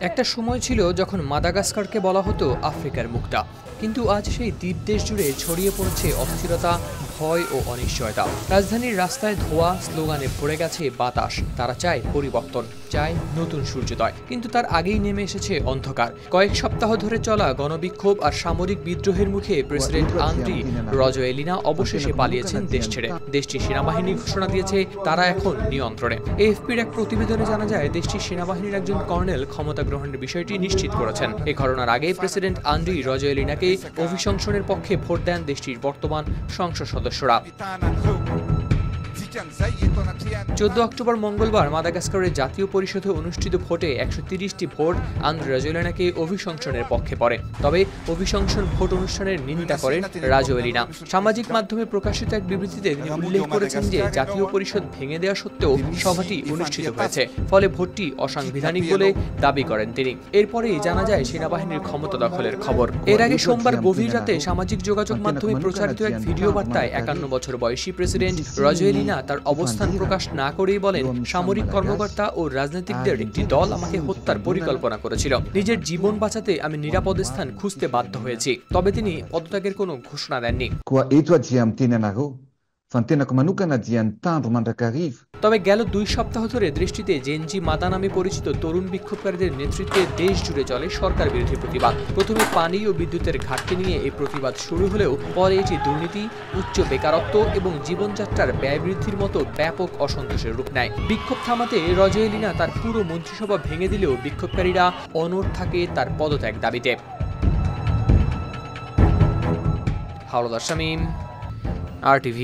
একটা সময় ছিল যখন মাদাগাস্কারকে বলা হতো আফ্রিকার মুক্তা, কিন্তু আজ সেই দ্বীপ দেশ জুড়ে ছড়িয়ে পড়েছে অস্থিরতা, ভয় ও অনিশ্চয়তা। রাজধানীর রাস্তায় ধোয়া, স্লোগানে ভরে গেছে বাতাস। তারা চায় পরিবর্তন, চায় নতুন সূর্যোদয়, কিন্তু তার আগেই নেমে এসেছে অন্ধকার। কয়েক সপ্তাহ ধরে চলা গণবিক্ষোভ আর সামরিক বিদ্রোহের মুখে প্রেসিডেন্ট আন্দ্রি রাজোয়েলিনা অবশেষে পালিয়েছেন দেশ ছেড়ে। দেশটির সেনাবাহিনী ঘোষণা দিয়েছে তারা এখন নিয়ন্ত্রণে। এএফপির এক প্রতিবেদনে জানা যায়, দেশটির সেনাবাহিনীর একজন কর্নেল ক্ষমতা গ্রহণের বিষয়টি নিশ্চিত করেছেন। এই ঘটনার আগে প্রেসিডেন্ট আন্দ্রি রাজোয়েলিনাকে অভিশংসনের পক্ষে ভোট দেন দেশটির বর্তমান সংসদ সদস্যরা। 14 অক্টোবর মঙ্গলবার মাদাগাস্কারের জাতীয় পরিষদে অনুষ্ঠিত ভোটে 130টি ভোট আন্দ্রি রাজোয়েলিনাকে অভিশংসনের পক্ষে পড়ে। তবে অভিশংসন ভোট অনুষ্ঠানের নিন্দা করেন রাজোয়েলিনা। সামাজিক মাধ্যমে প্রকাশিত এক বিবৃতিতে তিনি উল্লেখ করেছেন যে জাতীয় পরিষদ ভেঙে দেওয়া সত্ত্বেও সভাটি অনুষ্ঠিত হয়েছে, ফলে ভোটটি অসাংবিধানিক বলে দাবি করেন তিনি। এরপরেই জানা যায় সেনাবাহিনীর ক্ষমতা দখলের খবর। এর আগে সোমবার গভীর রাতে সামাজিক যোগাযোগ মাধ্যমে প্রচারিত এক ভিডিও বার্তায় 51 বছর বয়সী প্রেসিডেন্ট রাজোয়েলিনা তার অবস্থান প্রকাশ না করেই বলেন, সামরিক কর্মকর্তা ও রাজনীতিকদের একটি দল আমাকে হত্যার পরিকল্পনা করেছিল। নিজের জীবন বাঁচাতে আমি নিরাপদ স্থান খুঁজতে বাধ্য হয়েছি। তবে তিনি পদত্যাগের কোনো ঘোষণা দেননি। তবে গেল 2 সপ্তাহ ধরে দেশটিতে জেনজি মাদা নামে পরিচিত তরুণ বিক্ষোভকারীদের নেতৃত্বে দেশ জুড়ে চলে সরকার বিরোধী প্রতিবাদ। প্রথমে পানি ও বিদ্যুতের ঘাটতি নিয়ে এই প্রতিবাদ শুরু হলেও পরে এটি দুর্নীতি, উচ্চ বেকারত্ব এবং জীবনযাত্রার ব্যয় বৃদ্ধির মতো ব্যাপক অসন্তোষের রূপ নেয়। বিক্ষোভ থামাতে রাজোয়েলিনা তার পুরো মন্ত্রিসভা ভেঙে দিলেও বিক্ষোভকারীরা অনড় থাকে তার পদত্যাগ দাবিতে। হাওলাদার শামীম, RTV।